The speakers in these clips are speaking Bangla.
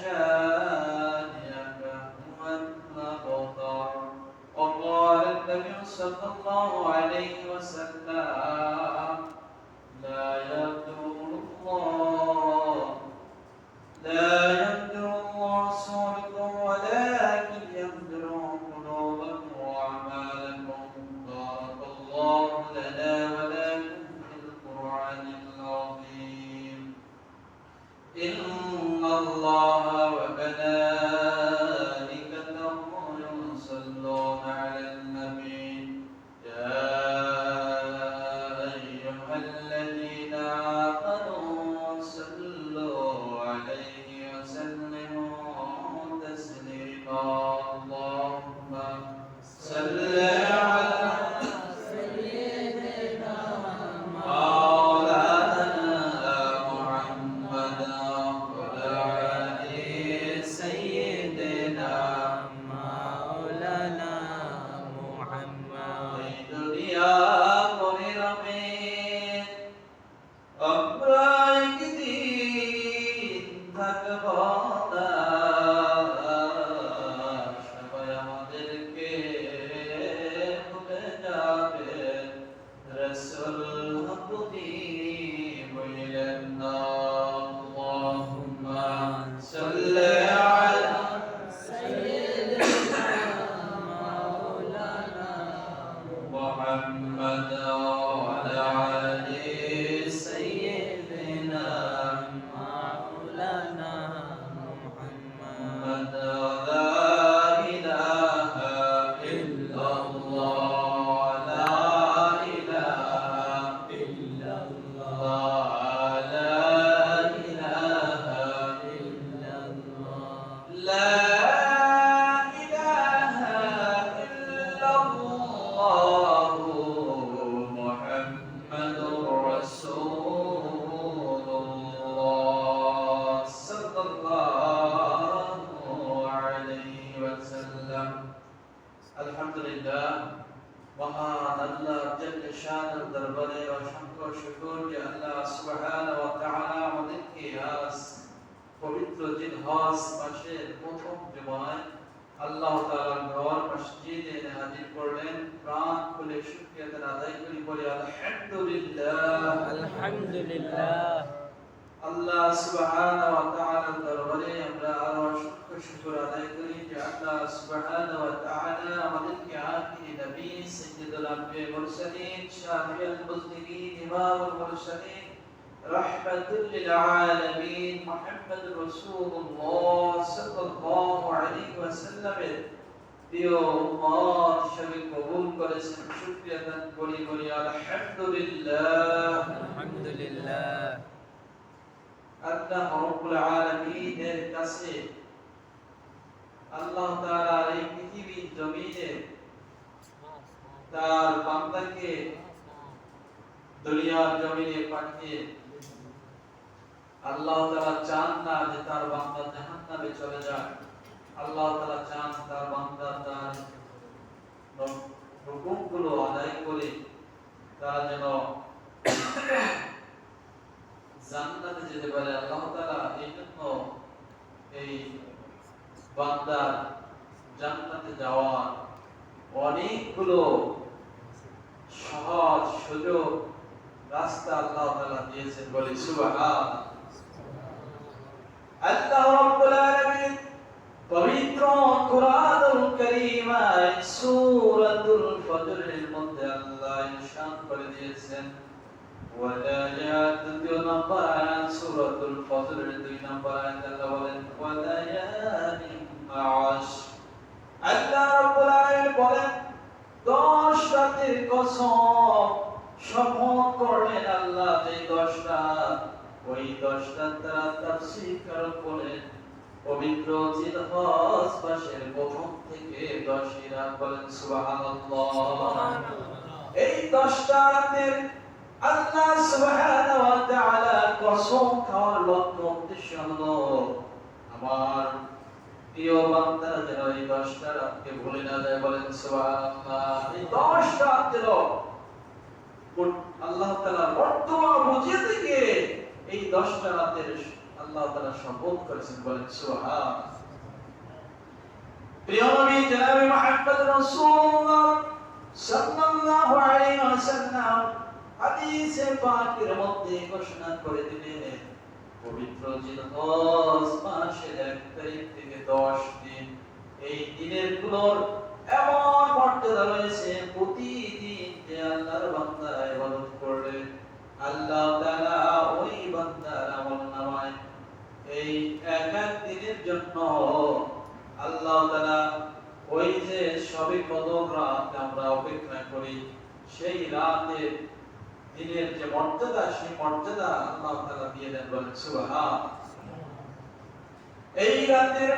شانئك هو الأبتر. وقال النبي صلى الله عليه وسلم لا يضر الله صوركم ولكن ينظر قلوبكم وأعمالكم. بارك الله لنا ولكم في القرآن العظيم. إن الله وملائكته يصلون على النبي يا أيها الذين آمنوا صلوا عليه وسلموا تسليما. اللهم صل على سيدنا مولانا محمد وعلى آل سيدنا مولانا محمد এই দুনিয়া পরিরমে আমরা একদিন থাকব না, সবাই আমাদেরকে ভুলে যাবে। রাসূল আপনি বললেন না আল্লাহুম্মা সাল্লি আলা سيدنا مولانا محمد وعلى آل سيدنا مولانا محمد محمد. لا إله إلا الله لا إله إلا الله لا إله إلا الله لا إله إلا الله محمد رسول الله صلى الله عليه وسلم. الحمد لله. মহান আল্লাহ জল শানের দরবারে অসংখ্য শুকর যে আল্লাহ সুবহানাহু ওয়া তাআলা আমাদেরকে আজ পবিত্র জিল হজ মাসের প্রথম জুমায় আল্লাহ তাআলার ঘর মসজিদে হাজির করলেন। প্রাণ খুলে শুকরিয়া আদায় করি, বলি আলহামদুলিল্লাহ। الحمد لله আল্লাহ সুবহানাহু ওয়া তাআলার দরবারে আমরা আরো অসংখ্য শুকর আদায় করি যে আল্লাহ সুবহানাহু ওয়া তাআলা আমাদেরকে আখিরি নবী সাইয়্যিদুল আম্বিয়া মুরসালিন শাফিউল মুজনিবিন ইমামুল মুরসালিন রাহমাতুল লিল আলামিন মুহাম্মদুর রাসূলুল্লাহ সাল্লাল্লাহু আলাইহি ওয়াসাল্লামের প্রিয় উম্মত হিসেবে কবুল করেছেন। শুকরিয়া আদায় করি, বলি আলহামদুলিল্লাহ। الحمد لله আল্লাহ রাব্বুল আলামিনের কাছে আল্লাহ তাআলা এই পৃথিবীর জমিনে তার বান্দাকে দুনিয়ার জমিনে পাঠিয়ে আল্লাহ তাআলা চান না যে তার বান্দা জাহান্নামে চলে যায়। আল্লাহ তাআলা চান তার বান্দা তার হুকুমগুলো আদায় করে তারা যেন জান্নাতে যেতে পারে। আল্লাহ তাআলা এই জন্য এই বান্দার জান্নাতে যাওয়ার অনেকগুলো সহজ সুযোগ রাস্তা আল্লাহ তাআলা দিয়েছেন, বলি সুবহানাল্লাহ। আল্লাহ রাব্বুল আলামিন পবিত্র কুরআনুল কারীমায় সূরাতুল ফজরের মধ্যে আল্লাহ ইরশাদ করে দিয়েছেন ওয়ালায়াত 2 নম্বর আয়াত সূরাতুল ফজরের 2 নম্বর আয়াত আল্লাহ বলেন ওয়ালায়াতিন আশ। আল্লাহ রাব্বুল আলামিন বলেন 10 রাতের কসম শপথ করলেন আল্লাহ যে 10 রাত, ওই 10 রাত তারা তাফসীর কারণ বলেন পবিত্র জিলহজ মাসের প্রথম থেকে 10 রাত, বলেন সুবহানাল্লাহ। এই 10টা রাতের আল্লাহ সুবহানাহু ওয়া তাআলা কসম খাওয়ার লক্ষ্য উদ্দেশ্য হলো আমার প্রিয় বান্দারা যেন এই 10টা রাতকে ভুলে না যায়, বলেন সুবহানাল্লাহ। এই 10 রাতের আল্লাহ তাআলা বর্তমান বুঝিয়ে থেকে এই 10টা রাতের আল্লাহ তাআলা শপথ করেছেন, বলেন সুবহান। প্রিয় নবী জনাবে মুহাম্মদ রাসূলুল্লাহ সাল্লাল্লাহু আলাইহি ওয়াসাল্লাম হাদিসে পাকের মধ্যে ঘোষণা করে দিলেন, পবিত্র জিলহজ মাসের 1 তারিখ থেকে 10 দিন, এই দিনের গুলোর এমন মর্যাদা রয়েছে, প্রতিদিন যে আল্লাহর বান্দা ইবাদত করলে আল্লাহ তাআলা ওই বান্দার আমলনামায় এই এক এক দিনের জন্য আল্লাহ তাআলা ওই যে শবে কদর রাত আমরা অপেক্ষা করি, সেই রাতের দিনের যে মর্যাদা, সেই মর্যাদা আল্লাহ তাআলা দিয়ে দেন, বলেন সুবহান। এই রাতের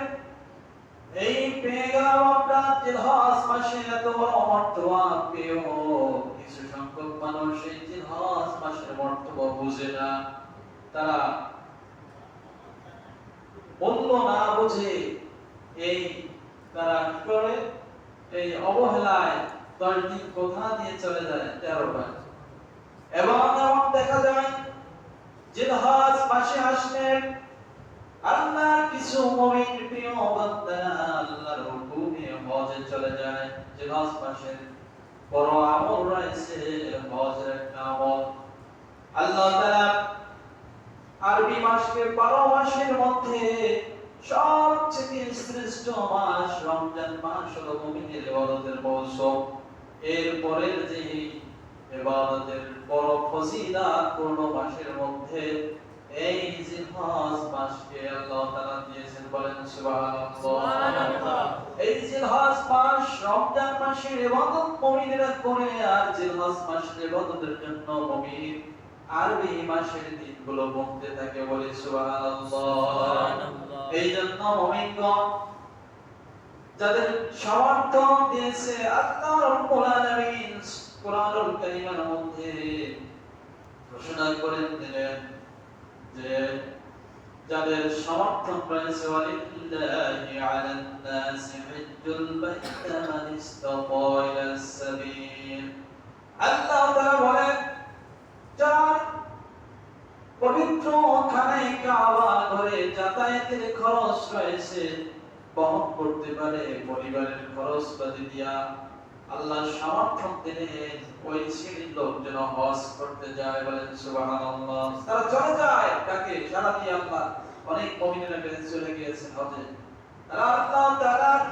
এই পেয়ে গেলাম আমরা জিলহজ মাসে এত বড় মর্তবা পেয়েও কিছু সংখ্যক মানুষ এই জিলহজ মাসের মর্তবা বুঝে না, তারা মূল্য না বুঝে এই তারা কি করে, এই অবহেলায় 10 দিন কোথা দিয়ে চলে যায় 13 বার। এবং এমন দেখা যায় জিলহজ মাসে আসলে আল্লাহর কিছু মুমিন প্রিয় বান্দা আল্লাহর হুকুমে হজে চলে যায়। জিলহজ মাসে বড় আমল রয়েছে, হজের একটা আমল। আল্লাহ তাআলা আরবি মাসকে 12 মাসের মধ্যে সবচেয়ে শ্রেষ্ঠ মাস রমজান মাস হলো মুমিনের ইবাদতের মৌসুম। এর পরের যে ইবাদতের বড় ফজিলত পূর্ণ মাসের মধ্যে এই জিলহজ মাসকে আল্লাহ তাআলা দিয়েছেন, বলেন সুবহানাল্লাহ। এই জিলহজ মাস রমজান মাসের ইবাদত মুমিনেরা করে, আর জিলহজ মাসের ইবাদতের জন্য মুমিন আরবি মাসের দিনগুলো বলতে থাকে, বলে সুবহানাল্লাহ। এই জন্য মুমিনগণ যাদের সামর্থ্য দিয়েছে আল্লাহ রাব্বুল আলামিন কোরআনুল কারীমের মধ্যে ঘোষণা করে দিলেন যে যাদের সামর্থ্য রয়েছে, ওয়ালিল্লাহি আলান নাসি হিজ্জুল বাইতি মান ইসতাতা ইলাস সাবিল। আল্লাহ তাআলা বলেন, যার পবিত্র খানায় কাবা ঘরে যাতায়াতের খরচ রয়েছে, বহন করতে পারে, পরিবারের খরচ বাদে দিয়া আল্লাহ সামর্থ্য দিলেন, ওই শ্রেণীর লোক যেন হজ করতে যায়, বলেন সুবহানাল্লাহ। তারা চলে যায়, তাকে সারা দিয়ে আল্লাহ অনেক মুমিনেরা বেঁচে চলে গিয়েছেন হজে। তারা আল্লাহ তাআলার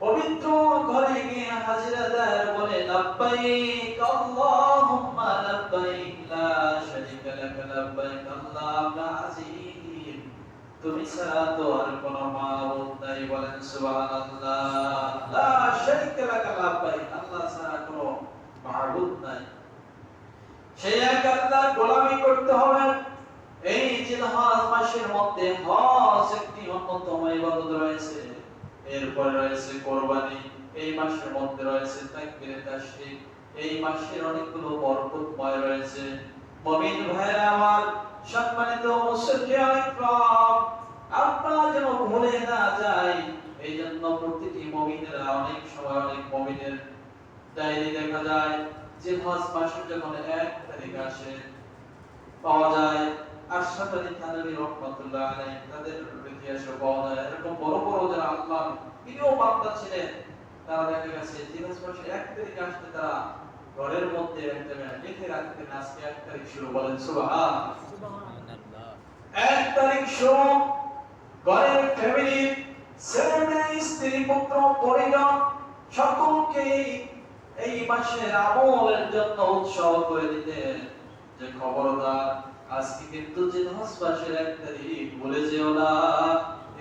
পবিত্র ঘরে গিয়ে হাজিরা দেয়, বলে লাব্বাইক আল্লাহুম্মা লাব্বাইক লা শারীকা লাক লাব্বাইক আল্লাহুম্মা আজিম, তুমি ছাড়া তো আর কোনো মাবুদ নাই, বলেন সুবহানাল্লাহ। লা শারীকা লাক লাব্বাইক, আল্লাহ ছাড়া কোনো মাবুদ নাই, সেই এক আল্লাহর গোলামি করতে হবে। এই জিলহজ মাসের মধ্যে হজ একটি অন্যতম ইবাদত রয়েছে। এরপর রয়েছে কুরবানি, এই মাসের মধ্যে রয়েছে তাকবীরে তাশরীক, এই মাসের অনেকগুলো বরকতময় রয়েছে। মুমিন ভাইরা আমার, সম্মানিত মুসলিম ইকরাম, আমরা যেন ভুলে না যাই, এই জন্য প্রতিটি মুমিনেরা অনেক সময় অনেক মুমিনের ডায়েরি দেখা যায় জিলহজ মাসের যখন 1 তারিখ আসে পাওয়া যায় আশরাফ আলী থানভী রাহমাতুল্লাহ আলাইহি তাদের ইতিহাসে পাওয়া যায়, এরকম বড় বড় যারা আল্লাহর প্রিয় বান্দা ছিলেন, তারা দেখা গেছে জিলহজ মাসের 1 তারিখ আসতে তারা ঘরের মধ্যে একটা লিখে রাখতেন, আজকে 1 তারিখ শুরু, বলেন সুবহানাল্লাহ। 1 তারিখ শুরু, ঘরের ফ্যামিলি, ছেলে মেয়ে, স্ত্রী, পুত্র, পরিজন সকলকে এই মাসের আমলের জন্য উৎসাহ করে দিতেন যে খবরদার আজকে কিন্তু জিলহজ মাসের 1 তারিখ, ভুলে যেও না।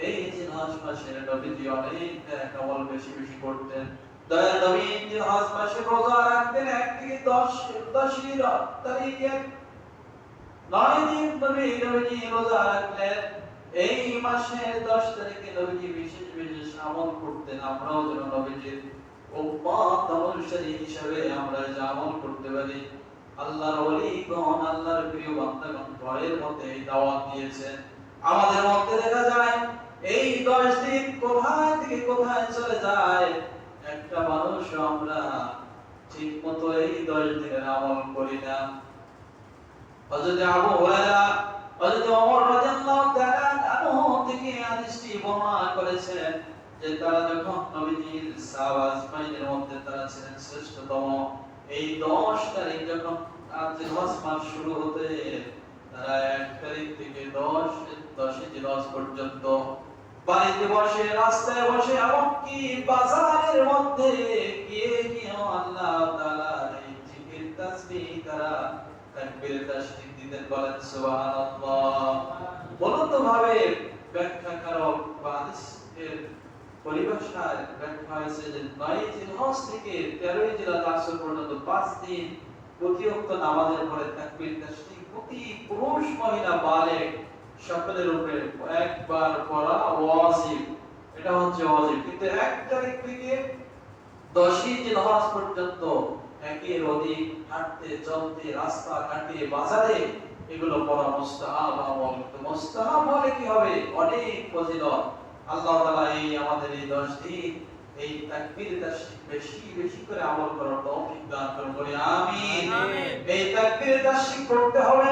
এই জিলহজ মাসের নবীজি অনেক আমল বেশি বেশি করতেন। দয়ার নবী জিলহজ মাসে রোজা রাখতেন 1 থেকে 10 তারিখে 9 দিন নবীজি রোজা রাখলেন। এই মাসের 10 তারিখে নবীজি বিশেষ বিশেষ আমল করতেন। আমরাও যেন নবীজির উম্মত অনুসারী হিসেবে আমরা যে আমল করতে পারি। আল্লাহর ওলিগণ, আল্লাহর প্রিয় বান্দাগণ ঘরের মধ্যে এই দাওয়াত দিয়েছেন। আমাদের মধ্যে দেখা যায় এই 10 দিন কোথায় থেকে কোথায় চলে যায়, একটা মানুষ আমরা ঠিকমতো এই 10 দিনের আমল করি না। হযরত আবু হুরায়রা হযরত ওমর রাদিয়াল্লাহু তাআলা আনহু থেকে হাদিসটি বর্ণনা করেছেন যে তারা যখন নবীজির সাহাবা আজমাইনের মধ্যে তারা ছিলেন শ্রেষ্ঠতম, এই 10 তারিখ যখন জিলহজ মাস শুরু হতে তারা 1 তারিখ থেকে 10 জিলহজ পর্যন্ত বাড়িতে বসে, রাস্তায় বসে, এমনকি বাজারের মধ্যে গিয়ে আল্লাহ তাআলার এই জিকির তাসবিহ তারা তাকবীর তাশরিক দিতেন। বলেন সুবহানাল্লাহ। বলন্ত ভাবে ব্যাখ্যাকারক বা হাদিসের পরিভাষায় ব্যাখ্যা হয়েছে যে 9 জিলহজ থেকে 13 জিলহজ আসর পর্যন্ত 5 দিন প্রতিওয়াক্ত নামাজের পরে তাকবীর তাশরিক প্রতি পুরুষ মহিলা বালেগ সকলের উপরে একবার পড়া ওয়াজিব। এটা হচ্ছে ওয়াজিব। কিন্তু 1 তারিখ থেকে 10 জিলহজ পর্যন্ত একের অধিক হাঁটতে, চলতে, রাস্তা ঘাটে, বাজারে এগুলো পড়া মুস্তাহাব আমল। তো মুস্তাহাব হলে কি হবে? অনেক ফজিলত। আল্লাহ তাআলা এই আমাদের এই 10 দিন এই তাকবীর তাশরিক বেশি বেশি করে আমল করার তৌফিক দান করুন। বলি আমিন। এই তাকবীর তাশরিক করতে হবে।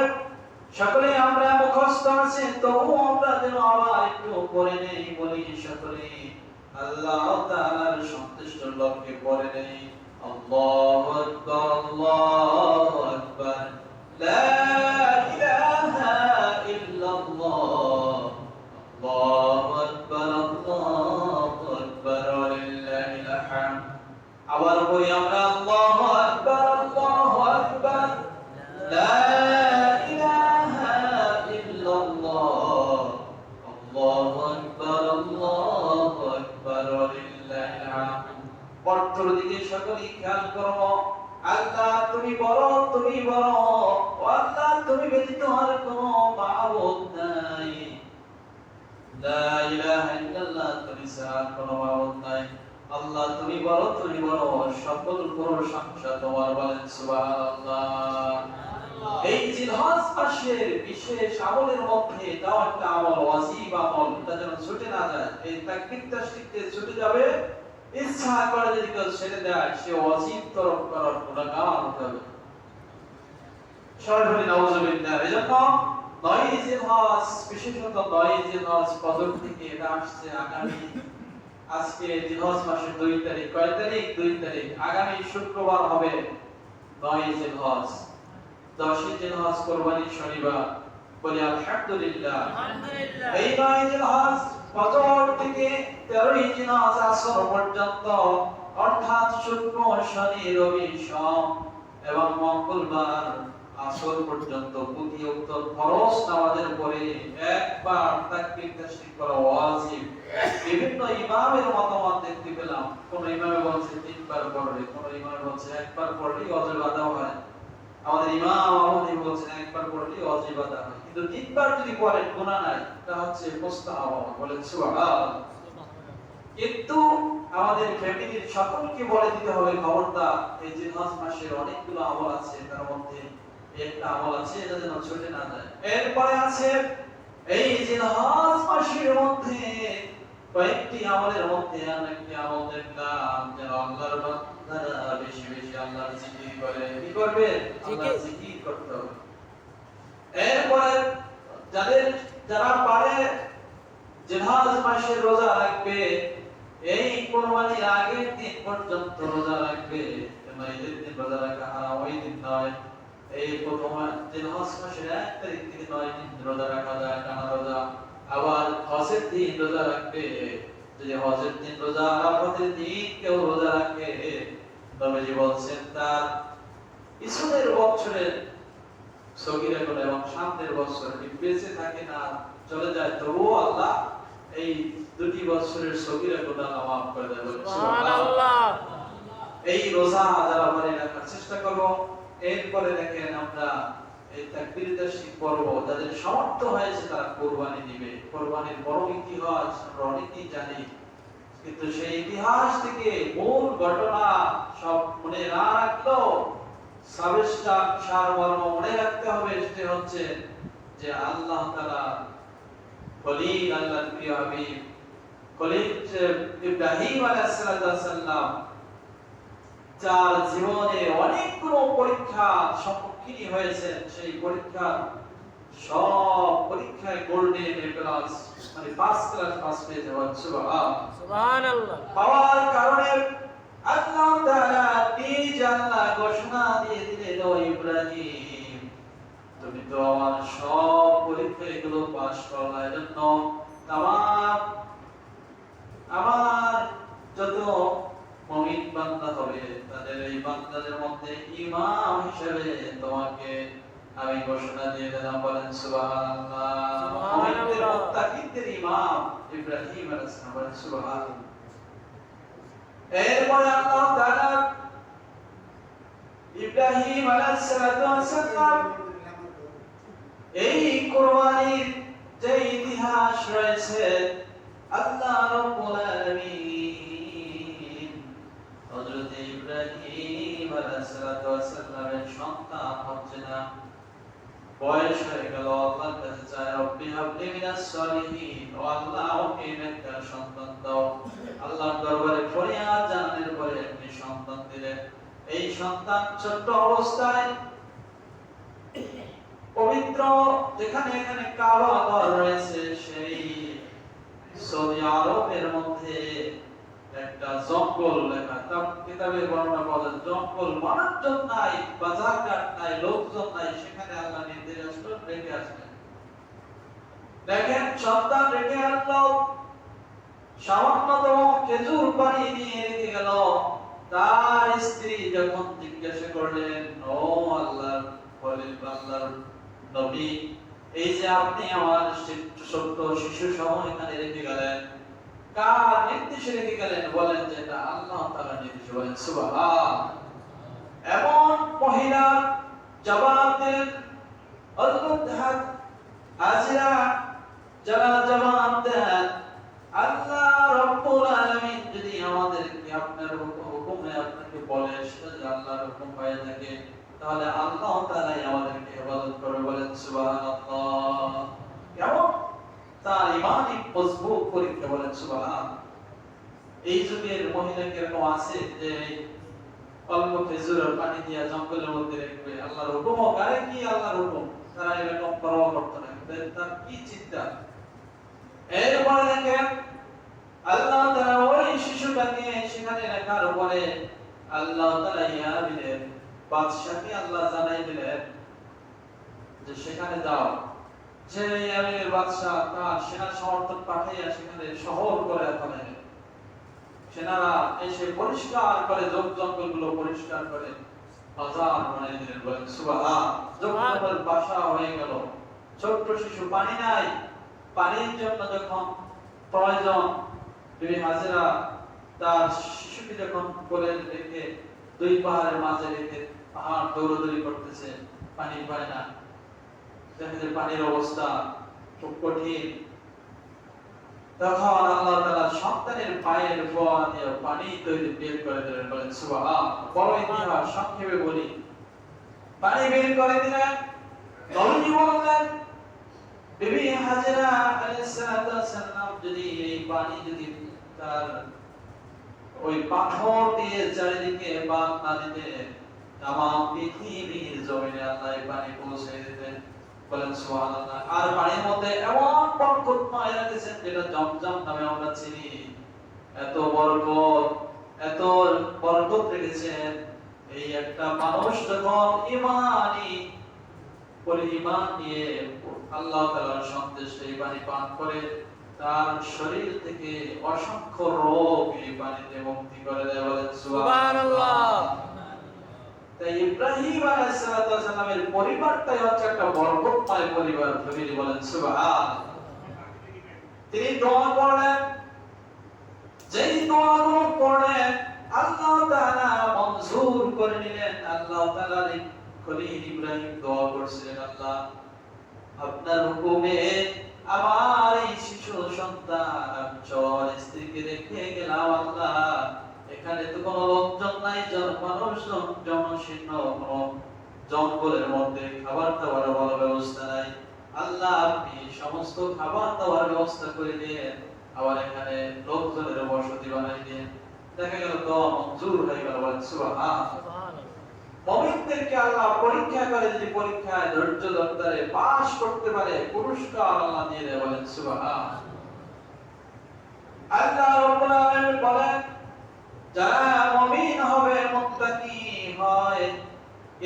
সকলে আমরা মুখস্থ আছে, তবু আমরা যেন আবার একটু পড়ে নেই। বলি সকলে আল্লাহ তাআলার সন্তুষ্টির লক্ষ্যে পড়ে নেই। আল্লাহু আকবার, আল্লাহু আকবার, লা ইলাহা ইল্লাল্লাহ, আল্লাহু আকবার, আল্লাহু আকবার, ওয়ালিল্লাহিল হামদ। আবার বলি আমরা আল্লাহু আকবার, আল্লাহু আকবার, লা ইলাহা ইল্লাল্লাহ, আল্লাহু আকবার, আল্লাহু আকবার, ওয়ালিল্লাহিল হামদ। অর্থের দিকে সকলেই খেয়াল করো। আল্লাহ তুমি বড়, তুমি বড়। ও আল্লাহ তুমি ব্যতীত আর কোনো মাবুদ নাই। লা ইলাহা ইল্লাল্লাহ তুমি ছাড়া কোনো মাবুদ নাই। আল্লাহ তুমি বড়, তুমি বড়। সকল প্রশংসা তোমার। বলেন সুবহানাল্লাহ। এই জিলহজ মাসের বিশেষ আমলের মধ্যে এটাও একটা আমল, ওয়াজিব আমল। এটা যেন ছুটে না যায়। এই তাকবীর তাশরিকতে ছুটে যাবে, ইচ্ছা করে যদি কেউ ছেড়ে দেয়, সে ওয়াজিব তরফ করার গুনাহগার হতে হবে। সবাই বলি নাউজুবিল্লাহ। এজন্য 9 জিলহজ, বিশেষত 9 জিলহজ ফজর থেকে এটা আসছে আগামী, আজকে জিলহজ মাসের 2 তারিখ। কয় তারিখ? 2 তারিখ। আগামী শুক্রবার হবে 9 জিলহজ। 10 জিলহজ কুরবানির শনিবার। বলি আলহামদুলিল্লাহ। আলহামদুলিল্লাহ। এই 9 জিলহজ ফজর থেকে 13 জিলহজ আসর পর্যন্ত, অর্থাৎ শুক্র, শনি, রবি, সোম এবং মঙ্গলবার আসর পর্যন্ত প্রতি ওয়াক্ত ফরজ নামাজের পরে একবার তাকবীর তাশরিক করা ওয়াজিব। বিভিন্ন ইমামের মতামত দেখতে পেলাম। কোন ইমামে বলছে 3 বার পড়লে, কোন ইমামে বলছে একবার পড়লেই ওয়াজিব আদা হয়। আমাদের ইমাম আহমদ বলছেন একবার পড়লেই ওয়াজিব আদা হয়। কিন্তু 3 বার যদি পড়েন গুনাহ নাই। এটা হচ্ছে মুস্তাহাব। বলেন সুবহানাল্লাহ। কিন্তু আমাদের ফ্যামিলির সকলকে বলে দিতে হবে, খবরদার এই জিলহজ মাসের অনেকগুলো আমল আছে, তার মধ্যে একটা আমল আছে, এটা যেন ছুটে না যায়। এরপরে আছে এই জিলহজ মাসের মধ্যে কয়েকটি আমলের মধ্যে একটি আমল দেখলাম, যেন আল্লাহর বান্দারা বেশি বেশি আল্লাহর জিকির করে। কি করবে? আল্লাহর জিকির করতে হবে। এরপরে যারা পারে জিলহজ মাসে রোজা রাখবে, এই কুরবানির আগের দিন পর্যন্ত রোজা রাখবে। ঈদের দিন রোজা রাখা হারাম, ওই দিন নয়। এই প্রথম জিলহজ মাসের 1 তারিখ থেকে 9 দিন রোজা রাখা যায়, টানা রোজা। আবার হজের দিন রোজা রাখবে। যদি হজের দিন রোজা, আরাফাতের দিন কেউ রোজা রাখে, নবীজি বলছেন তার পিছনের বছরের সগীরা গুনাহ এবং সামনের বছর বেঁচে থাকে না, চলে যায়, তবুও আল্লাহ এই 2টি বছরের সগীরা গুনাহ মাফ করে দেয়। সুবহানাল্লাহ। এই রোজা যারা মানে রাখার চেষ্টা করব। এরপরে দেখেন আমরা এই তাকবীর তাশরিক পড়ব। যাদের সামর্থ্য হয়েছে তারা কুরবানি দিবে। কুরবানির বড় ইতিহাস আমরা অনেকেই জানি, কিন্তু সেই ইতিহাস থেকে মূল ঘটনা সব মনে না রাখলেও সারমর্ম মনে রাখতে হবে। সেটা হচ্ছে যে আল্লাহ তাআলা খলিল, আল্লাহর প্রিয় হাবিব খলিল ইব্রাহিম আলাইহিস সালাম, যার জীবনে অনেকগুলো পরীক্ষা সম্মুখীন হয়েছেন, সেই পরীক্ষার সব পরীক্ষায় গোল্ডেন এ প্লাস মানে ফার্স্ট ক্লাস পাস পেয়ে যাওয়ার সুবহানাল্লাহ পাওয়ার কারণে আল্লাহ তাআলা নিজ আল্লাহ ঘোষণা দিয়ে দিলেন ও ইব্রাহিম তুমি তো আমার সব পরীক্ষা এগুলো পাস করলা এজন্য তামাম আমার যত মুমিন বান্দা হবে তাদের এই বান্দাদের মধ্যে ইমাম হিসেবে তোমাকে আমি ঘোষণা দিয়ে দিলাম বলেন সুবহানাল্লাহ মুমিনদের মুত্তাকিদের ইমাম ইব্রাহিম আলাইহিস সালাম বলেন সুবহানাল্লাহ এরপরে আল্লাহ তাআলা ইব্রাহিম আলাইহিস সালাম এই কুরবানির যে ইতিহাস রয়েছে আল্লাহ রাব্বুল আলামিন হযরত ইব্রাহিম আলাইহিস সালামের সন্তান হচ্ছে না বয়স হয়ে গেল আল্লাহর কাছে চায় রব্বি হাবলি মিনাস সলিহিন ও আল্লাহ ওকে একটা সন্তান দাও আল্লাহর দরবারে ফরিয়াদ জানানোর পরে একটি সন্তান দিলেন এই সন্তান ছোট অবস্থায় পবিত্র যেখানে এখানে কাবা ঘর রয়েছে সেই সৌদি আরবের মধ্যে একটা জঙ্গল লেখা কিতাবে বর্ণনা পাওয়া যায় জঙ্গল মানুষজন নাই বাজারঘাট নাই লোকজন নাই সেখানে আল্লাহ নির্দেশ আসলেন রেখে আসলেন দেখেন সন্তান রেখে আনলো সামান্যতম খেজুর পানি নিয়ে রেখে গেল তার স্ত্রী যখন জিজ্ঞাসা করলেন ও আল্লাহর আল্লাহর নবী এই যে আপনি আমার ছোট্ট শিশু সহ এখানে রেখে গেলেন কার নির্দেশে রেখে গেলেন বলেন যে এটা আল্লাহ তাআলার নির্দেশ বলেন সুবহান এমন মহিলার জবাব দিলেন আল্লাহ আজিরা যারা জবাব দেন আল্লাহ রাব্বুল আলামিন যদি আমাদেরকে আপনার হুকুমে আপনাকে বলে সেটা যদি আল্লাহর হুকুম হয়ে থাকে তাহলে আল্লাহ তাআলাই আমাদেরকে ইবাদত করবে বলেন সুবহানাল্লাহ কেমন তার ইমানি মজবুত পরীক্ষা বলেন সুবহান এই যুগের মহিলা কিরকম আছে যে অল্প খেজুরের পানি দিয়া জঙ্গলের মধ্যে রাখবে আল্লাহর হুকুম করে কি আল্লাহর হুকুম তারা এরকম পরোয়া করতে না তার কি চিন্তা এরপরে দেখেন আল্লাহ তাআলা ওই শিশুটাকে সেখানে রাখার পরে আল্লাহ তাআলা ইয়া দিলেন বাদশাকে আল্লাহ জানাই দিলেন যে সেখানে যাও যে ইয়ামের বাদশা তার সেনা সমর্থক পাঠাইয়া সেখানে শহর করে ফেলেন সেনারা এসে পরিষ্কার করে জঙ্গলগুলো পরিষ্কার করে বাজার বানিয়ে দিলেন বলেন সুবহান জঙ্গলের বাসা হয়ে গেল ছোট্ট শিশু পানি নাই পানির জন্য যখন প্রয়োজন বিবি হাজেরা তার শিশুকে যখন কোলে রেখে দুই পাহাড়ের মাঝে রেখে পাহাড় দৌড়াদৌড়ি করতেছে পানি পায় না দেখে পানির অবস্থা খুব কঠিন তখন আল্লাহ তাআলা সন্তানের পায়ের ফোয়া দিয়ে পানি তৈরি বের করে দিলেন বলেন সুবহান বড় ইতিহাস সংক্ষেপে বলি পানি বের করে দিলেন নবী বললেন বিবি হাজেরা আলাইহিস সালাম যদি এই পানি যদি তার ওই পাথর দিয়ে চারিদিকে বাঁধ না দিতে তামাম পৃথিবীর জমিনে আল্লাহ পানি পৌঁছে দিতেন বলেন সুবহানাল্লাহ আর পানির মধ্যে এমন বরকতময় রেখেছেন যেটা জমজম নামে আমরা চিনি এত বরকত রেখেছেন এই একটা মানুষ যখন ঈমান নিয়ে আল্লাহ তাআলার সন্দেশ এই পানি পান করে তার শরীর থেকে অসংখ্য রোগ এই পানিতে মুক্তি করে দেয় বলেন সুবহানাল্লাহ তাই ইব্রাহিম আলাইহিস সালামের পরিবারটাই হচ্ছে একটা বরকতময় পরিবার ফ্যামিলি বলেন সুবহান তিনি দোয়া করলেন যেই দোয়াগুলো করলেন আল্লাহ তাআলা মঞ্জুর করে নিলেন আল্লাহ তাআলার খলিল ইব্রাহিম দোয়া করছিলেন আল্লাহ আপনার হুকুমে আমার এই শিশু সন্তান চর স্ত্রীকে রেখে গেলাম আল্লাহ এখানে তো কোনো লোকজন নাই মানুষজন জনশীর্ণ কোনো জঙ্গলের মধ্যে খাবার দাবার ভালো ব্যবস্থা নাই আল্লাহ আপনি সমস্ত খাবার দাবার ব্যবস্থা করে দিয়ে আবার এখানে লোকজনের বসতি বানাই দিয়ে দেখা গেল তো মঞ্জুর হয়ে গেল বলেন সুবহান মুমিনদেরকে আল্লাহ পরীক্ষা করে, যদি পরীক্ষায় ধৈর্য ধরে পাস করতে পারে পুরস্কার আল্লাহ দিয়ে দেয়। বলেন সুবহান। আল্লাহ রাব্বুল আলামিন বলেন, যারা মুমিন হবে, মুত্তাকি হয়,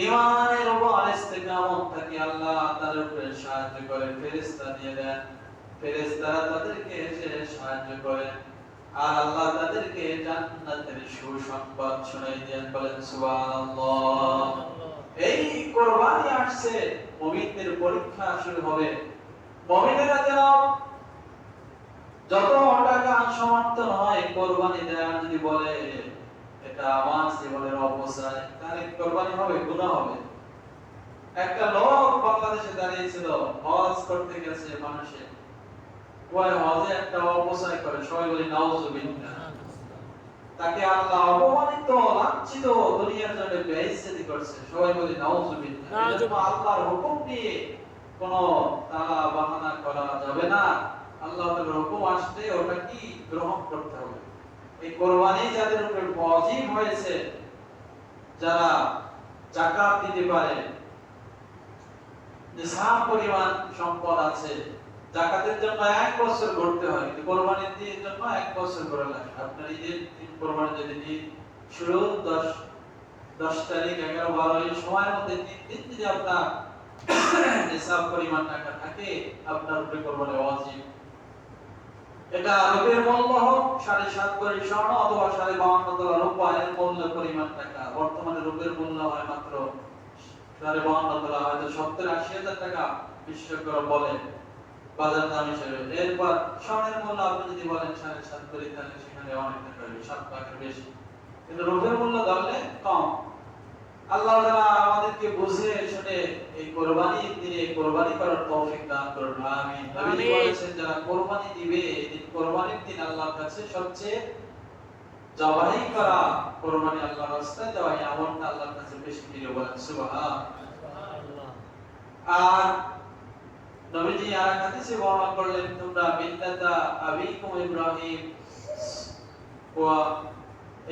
ঈমানের উপর ইস্তেকামত থাকে, আল্লাহ তাদের উপরে সাহায্য করে, ফেরেশতা দিয়ে দেন। ফেরেশতারা তাদেরকে এসে সাহায্য করে, আর আল্লাহ তাদেরকে জান্নাতের সুসংবাদ শোনায় দেন। বলেন সুবহানাল্লাহ। এই কুরবানি আসছে, মুমিনদের পরীক্ষা শুরু হবে। মুমিনেরা যেন যত টাকা সমর্থন হয় কুরবানি দেওয়ার, যদি বলে এটা আমার জীবনের অপচয়, তাহলে কুরবানি হবে, গুনাহ হবে। একটা লোক বাংলাদেশে দাঁড়িয়েছিল, হজ করতে গেছে, মানুষে ওই হজে একটা অপচয় করে, সবাই বলে নাউজুবিল্লাহ। তাকে আল্লাহ অপমানিত, লাঞ্ছিত, দুনিয়ার জন্য বেইজ্জতি করছে, সবাই বলে নাউজুবিল্লাহ। এজন্য আল্লাহর হুকুম নিয়ে কোনো তালা বাহানা করা যাবে না। আল্লাহ তাআলার হুকুম আসলে ওটা কি গ্রহণ করতে হবে। এই কুরবানি যাদের উপর ওয়াজিব হয়েছে, যারা যাকাত দিতে পারে, নিসাব পরিমাণ সম্পদ আছে, যাকাতের জন্য 1 বছর করতে হয়, কিন্তু কুরবানির দিনের জন্য 1 বছর করে লাগে। আপনার ঈদের দিন কুরবানি যদি দিন শুরু 10 তারিখ, 11, 12 এই সময়ের মধ্যে 3 দিন যদি আপনার নিসাব পরিমাণ টাকা থাকে, আপনার উপরে কুরবানি ওয়াজিব। এটা রূপের মূল্য হোক 7.5 ভরি স্বর্ণ অথবা 52 তোলা রূপা, এর মূল্য পরিমাণ টাকা। বর্তমানে রূপের মূল্য হয় মাত্র 52 তোলা, হয়তো 70-80 হাজার টাকা বিশেষজ্ঞরা বলে বাজার দাম হিসেবে। এরপর স্বর্ণের মূল্য আপনি যদি বলেন 7.5 ভরি, তাহলে সেখানে অনেক টাকা, 7 লাখের বেশি। কিন্তু রূপের মূল্য ধরলে কম। আল্লাহ তাআলা আমাদেরকে বুঝে শুনে এই কুরবানির দিনে কুরবানি করার তৌফিক দান করুন, আমিন। নবী বলেছেন, যারা কুরবানি দিবে, এই কুরবানির দিন আল্লাহর কাছে সবচেয়ে জবাই করা কুরবানি, আল্লাহর রাস্তায় দেওয়া এই আমলটা আল্লাহর কাছে বেশি প্রিয়। বলেন সুবহানাল্লাহ। আর নবীজি আর হাদিসে বর্ণনা করলেন, তোমরা মিল্লাতা আবিকুম ইব্রাহিম ওয়া,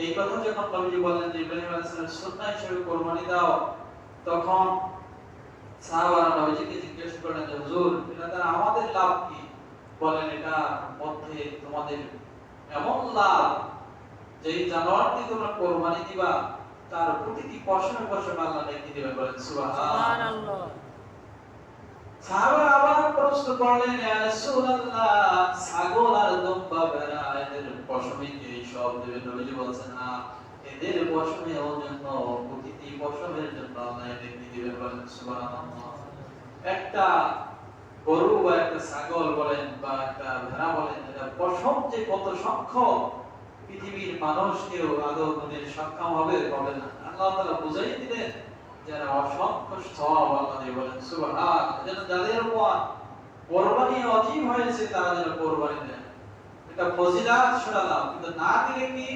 এই কথা যখন নবীজি বললেন যে ইব্রাহিম আলাইহিস সালাম সুন্নাহ হিসেবে কুরবানি দাও, তখন সাহাবারা নবীজিকে জিজ্ঞেস করলেন যে হুজুর, এটা দ্বারা আমাদের লাভ কি? বলেন, এটা মধ্যে তোমাদের এমন লাভ যে এই জানোয়ারটি তোমরা কুরবানি দিবা, তার প্রতিটি পশমে পশমে আল্লাহ নেকি দিবেন। বলেন সুবহানাল্লাহ। সাহাবারা আবার প্রশ্ন করলেন, ইয়া রাসূলুল্লাহ, ছাগল আর দুম্বা ভেড়া এদের পশমে কি সব দেবেন? নবীজি বলেন, না, এদের পশমের জন্য, প্রতিটি পশমের জন্য আল্লাহ নেকি দিবেন। বলেন সুবহানাল্লাহ। একটা গরু বা একটা ছাগল বলেন বা একটা ভেড়া বলেন, এটা পশম যে কত সংখ্যক, পৃথিবীর মানুষ কেউ আদৌ গুণে সক্ষম হবে না। আল্লাহ তাআলা বুঝাই দিলেন, যারা অসংখ্য সওয়াব আল্লাহ দিয়ে। বলেন সুবহান। যেন যাদের উপর কুরবানি ওয়াজিব হয়েছে, তারা যেন কুরবানি দেয়, এটা ফজিলত শোনালাম। কিন্তু না দিলে কি,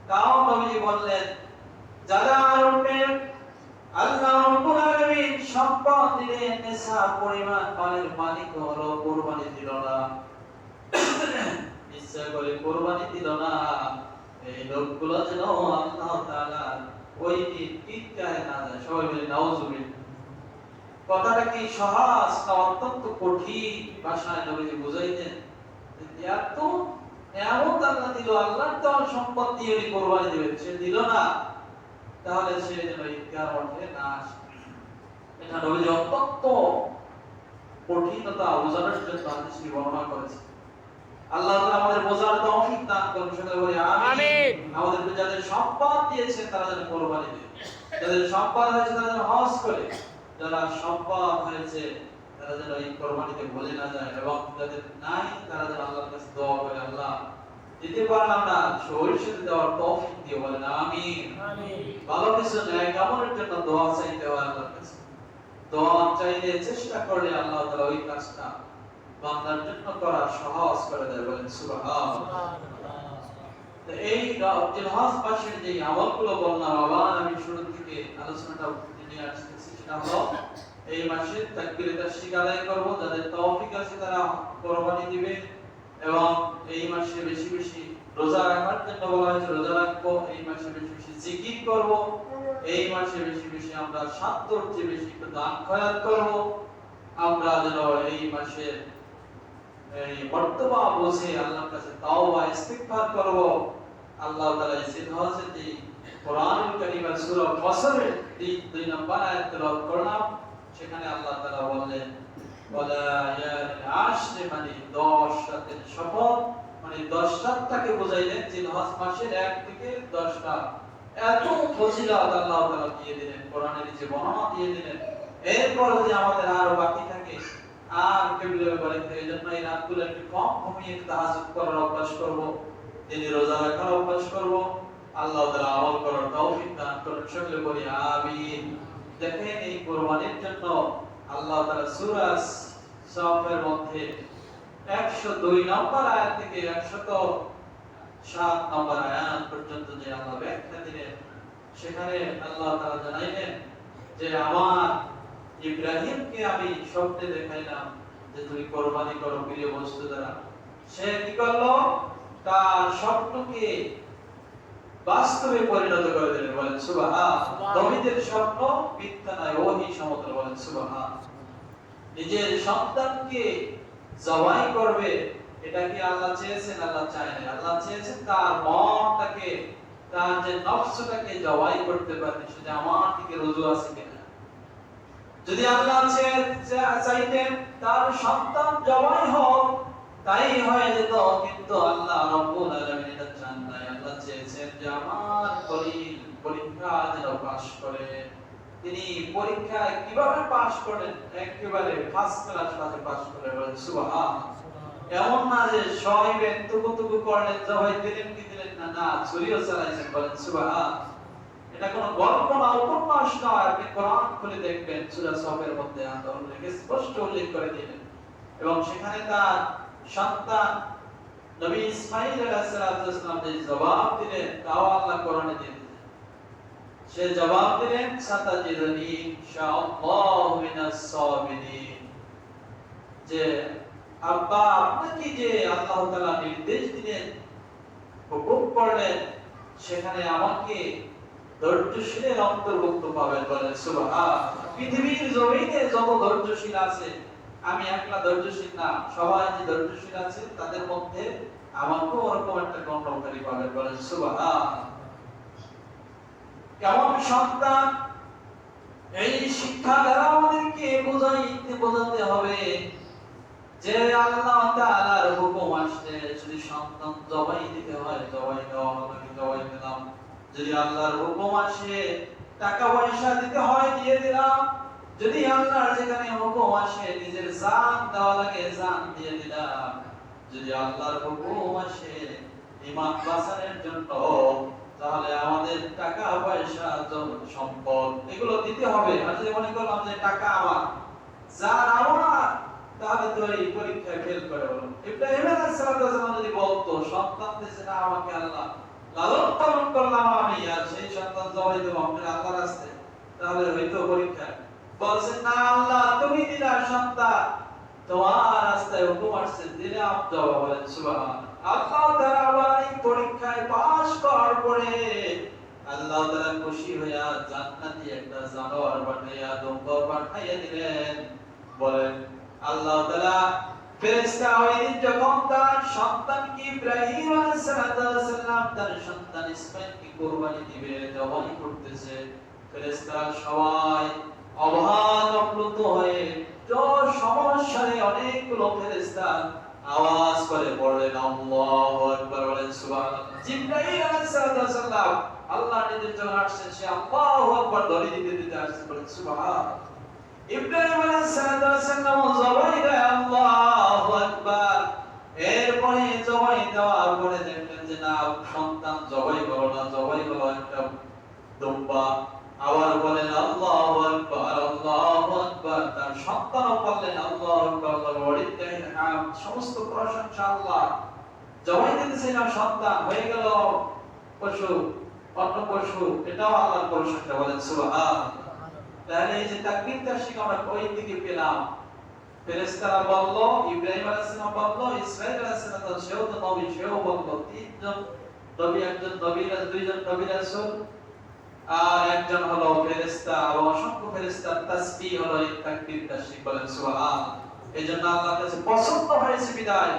তাও নবীজি বললেন, যারা রূপে আল্লাহ রাব্বুল আলামিন সম্পদ দিলেন, নিসাব পরিমাণ মালের মালিক হলো, কুরবানি দিল না, ইচ্ছা করে কুরবানি দিল না, এই লোকগুলো যেন আল্লাহ তাআলা ওই দিন টিকায় না যায়। সবাই বলে নাউজুবিল্লাহ। কথাটা কি সহজ না অত্যন্ত কঠিন ভাষায় নবীজি বুঝাইতেন? এত নিয়ামত আল্লাহ দিল, আল্লাহর দেওয়া সম্পদ দিয়ে উনি কুরবানি দিবেন, সে দিল না, তাহলে সে যেন ইনকার ওঠে না আসে। এটা নবীজি অত্যন্ত কঠিনতা বোঝানোর জন্য হাদিসটি বর্ণনা করেছে। আল্লাহ তাআলা আমাদের বোঝার তৌফিক দান করুন, সকলে বলি আমিন। আমাদেরকে যাদের সম্পদ দিয়েছেন তারা যেন কুরবানি দেয়, যাদের সম্পদ হয়েছে তারা যেন হজ করে, যারা সম্পদ হয়েছে তারা যেন এই কুরবানিতে ভুলে না যায়, এবং যাদের নাই তারা যেন আল্লাহর কাছে দোয়া করে, আল্লাহ দিতে পারলাম না, শরীর দেওয়ার তৌফিক দিও। বলেন আমিন। ভালো কিছু নেয় কামনের জন্য দোয়া চাইতে হয় আল্লাহর কাছে। দোয়া চাইলে, চেষ্টা করলে আল্লাহ তাআলা ওই কাজটা বান্দার জন্য করা সহজ করে দেয়। বলেন সুবহানাল্লাহ। এই রমজান মাস পাশের যে আমলগুলো বললাম, আবার আমি শুরু থেকে আলোচনাটা নিয়ে আসতেছি, সেটা হলো এই মাসে তাকবীরে তাশরিক আদায় করব, যাদের তৌফিক আছে তারা কুরবানি দিবে, এবং এই মাসে বেশি বেশি রোজা রাখার জন্য বলা হয়েছে, রোজা রাখবো। এই মাসে বেশি বেশি জিকির করব, এই মাসে বেশি বেশি আমরা সাধ্যর চেয়ে বেশি একটু দান খয়রাত করব। আমরা যেন এই মাসের এই মর্তবা বুঝে আল্লাহর কাছে তাওবা ইস্তিগফার করব। আল্লাহ তাআলা এই জিলহজের দিন কোরআনুল কারীমের সূরা ফসলের 2 নম্বর আয়াত তেলাওয়াত করলাম। সেখানে আল্লাহ তাআলা বললেন ওয়ালা ইয়াল আশর মানে 10 রাতের শপথ, মানে 10 রাতটাকে বোঝাইলেন জিলহজ মাসের 1 থেকে 10টা। এত ফজিলত আল্লাহ তাআলা দিয়ে দিলেন, কোরআনের যে বর্ণনা দিয়ে দিলেন। এরপর যদি আমাদের আরো বাকি থাকে আর কেবলের ব্যাপারে, এই জন্য এই রাতগুলো একটু কম ঘুমিয়ে তাহাজ্জুদ করার অভ্যাস করব, দিনে রোজা রাখার অভ্যাস করব। আল্লাহ তাআলা আমল করার তৌফিক দান করুন, সকলে বলি আমিন। দেখেন এই কুরবানির জন্য আল্লাহ তাআলা সূরা সাফের মধ্যে 102 নম্বর আয়াত থেকে 107 নম্বর আয়াত পর্যন্ত যে আল্লাহ ব্যাখ্যা দিলেন, সেখানে আল্লাহ তাআলা জানাইলেন যে আমার ইব্রাহিমকে আমি স্বপ্নে দেখাইলাম যে তুমি কুরবানি করো প্রিয় বস্তু দ্বারা। সে কি করলো? তার স্বপ্নকে বাস্তবে পরিণত করে দিলেন, বলেন সুবহান। নবীদের স্বপ্ন মিথ্যা নয়, ওহী সমতল, বলেন সুবহান। নিজের সন্তানকে জবাই করবে, এটা কি আল্লাহ চেয়েছেন? আল্লাহ চায়নি। আল্লাহ চেয়েছেন তার মনটাকে, তার যে নফসটাকে জবাই করতে পারবে, সেটা আমার থেকে রুজু আছে কিনা। যদি আল্লাহ চাইতেন তার সন্তান জবাই হোক, তাই হয়ে যেত, কিন্তু আল্লাহ রাব্বুল আলামিন এটা চান না। আল্লাহ চেয়েছেন যে আমার খলিল পরীক্ষা যেন পাস করে। তিনি পরীক্ষায় কিভাবে পাস করেন? একেবারে ফার্স্ট ক্লাস পাস করে, বলেন সুবহান। এমন না যে শোয়াইবেন টুকু করলেন, জবাই দিলেন কি দিলেন না, না ছুরিও চালাইছেন, বলেন সুবহান। এটা কোনো গল্প না, উপন্যাস নয়। আপনি কোরআন খুলে দেখবেন, সূরা সাফের মধ্যে আল্লাহ স্পষ্ট উল্লেখ করে দিলেন। এবং সেখানে তার সন্তান নবী ইসমাঈল আলাইহিস সালাম যে জবাব দিলেন, তাও আল্লাহ কোরআনে দিয়ে দিলেন। সে জবাব দিলেন সাতাজিদুনি ইনশাআল্লাহু মিনাস সাবিরিন, যে আব্বা আপনাকে যে আল্লাহ তাআলা নির্দেশ দিলেন, হুকুম করলেন, সেখানে আমাকে ধৈর্যশীলের অন্তর্ভুক্ত পাবেন, বলেন সুবহান। পৃথিবীর জমিনে যত ধৈর্যশীল আছে, আমি একলা ধৈর্যশীল না, সবাই যে ধৈর্যশীল আছে তাদের মধ্যে আমাকেও ওরকম একটা গণ্যকারী পাবেন, বলেন সুবহান। কেমন সন্তান, এই শিক্ষা দ্বারা আমাদেরকে বোঝাতে হবে যে আল্লাহ তাআলার হুকুম আসলে যদি সন্তান জবাই দিতে হয়, জবাই দেওয়া হবে, জবাই দিলাম। যদি আল্লাহর হুকুম আসে টাকা পয়সা দিতে হয়, দিয়ে দিলাম। যদি আল্লাহর যেখানে হুকুম আসে নিজের জান দেওয়া লাগে, জান দিয়ে দিলাম। যদি আল্লাহর হুকুম আসে ঈমান বাঁচানোর জন্য, তাহলে আমাদের টাকা পয়সা সম্পদ এগুলো দিতে হবে। আর যদি মনে করলাম যে টাকা আমার, জান আমার, তাহলে তো এই পরীক্ষায় ফেল করে বলো। ইব্রাহিম আলাইহিস সালাম যদি বলতো সন্তান দিয়েছে না আমাকে আল্লাহ, লালন পালন করলাম আমি, আর সেই সন্তান জবাই দেবো আপনার আল্লাহর রাস্তায়, তাহলে হয়তো পরীক্ষা। বলছেন না আল্লাহ তুমি দিলা সন্তান, তোমার রাস্তায় হুকুম আসছে, দিলাম জবাব, বলেন সুবহান। আল্লাহ তাআলা আবার এই পরীক্ষায় পাস করার পরে আল্লাহ তাআলা খুশি হইয়া জান্নাতি একটা জানোয়ার পাঠাইয়া, দম্বর পাঠাইয়া দিলেন। বলেন আল্লাহ তাআলা ফেরেশতা ওই দিন যখন তার সন্তানকে ইব্রাহিম আলাইহিস সালাম তার সন্তান ইসমাঈলকে কুরবানি দিবে, জবাই করতেছে, ফেরেশতারা সবাই অবাক আপ্লুত হয়ে সমস্যায় অনেকগুলো ফেরেশতা আওয়াজ করে বললেন আল্লাহু আকবার, বলেন সুবহানাল্লাহ। জিবরাইল আলাইহিস সালাম আল্লাহর নির্দেশে আসছেন, সে আল্লাহু আকবার ধ্বনি দিতে আসছেন, বলেন সুবহান। ইব্রাহিম আলাইহিস সালাম জবাই দেয়, আল্লাহু আকবার। এরপরে জবাই দেওয়ার পরে দেখলেন যে না, সন্তান জবাই করো না, জবাই করো একটা দুম্বা। আবার বলেন আল্লাহু আকবার, আল্লাহু আকবার। তার সন্তানও বললেন আল্লাহু আকবার, আল্লাহু আকবার। সমস্ত প্রশংসা আল্লাহ। জবাই দিতেছিলাম সন্তান, হয়ে গেল পশু, অন্য পশু, এটাও আল্লাহর প্রশংসা, বলেন সুবহান। তাহলে এই যে তাকবীর তাশরিক আমরা ওই থেকে পেলাম। ফেরেশতারা বলল, ইব্রাহিম আলাইহিস সালাম বলল, ইসমাঈল আলাইহিস সালাম সেও তো নবী, সেও বলল। তিনজন নবী, একজন নবী, দুইজন নবী রাসূল, আর একজন হলো ফেরেশতা, আর অসংখ্য ফেরেশতার তাসবিহ হলো এই তাকবীর তাশরিক, বলেন সুবহানাল্লাহ। এজন্য আল্লাহর কাছে পছন্দ হয়েছে বিদায়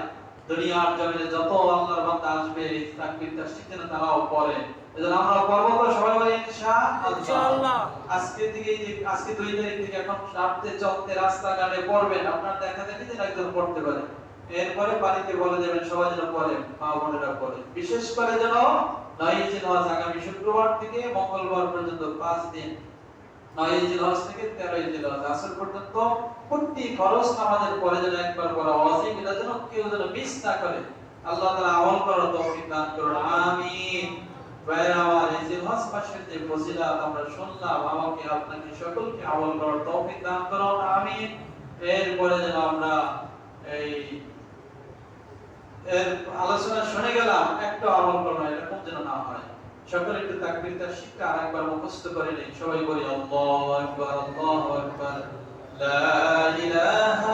দুনিয়ার জমিনে যত আল্লাহর বান্দা আসবে এই তাকবীর তাশরিক যেন তারাও পড়ে। এজন্য আমরা পড়ব তো সবাই বলি ইনশাআল্লাহ। আজকে থেকে আজকে 2 তারিখ থেকে এখন রাতে চলতে রাস্তাঘাটে পড়বেন, আপনার দেখা দেখি যে একজন পড়তে পারে, এরপরে বাড়িতে বলে যাবেন সবাই যেন পড়ে, মা বোনেরা পড়ে। বিশেষ করে যেন 9 জিলহজ আগামী শুক্রবার থেকে মঙ্গলবার পর্যন্ত 5 দিন, 9 জিলহজ থেকে 13 জিলহজ আসর পর্যন্ত প্রতি ফরজ নামাজের পরে যেন একবার পড়া ওয়াজিব, এটা যেন কেউ যেন মিস না করে। আল্লাহ তাআলা আমল করার তৌফিক দান করুন, আমিন। ভাইরা আমার, এই জিলহজ মাসের যে ফজিলত আমরা শুনলাম, আমাকে আপনাকে সকলকে আমল করার তৌফিক দান করুন, আমিন। এরপরে যেন আমরা এই এর আলোচনা শুনে গেলাম, একটা আমল করব না, এরকম যেন না হয়। সকলে একটু তাকবীর তাশরিক আরেকবার মুখস্থ করে নিন, সবাই বলি আল্লাহু আকবার, আল্লাহু আকবার, লা ইলাহা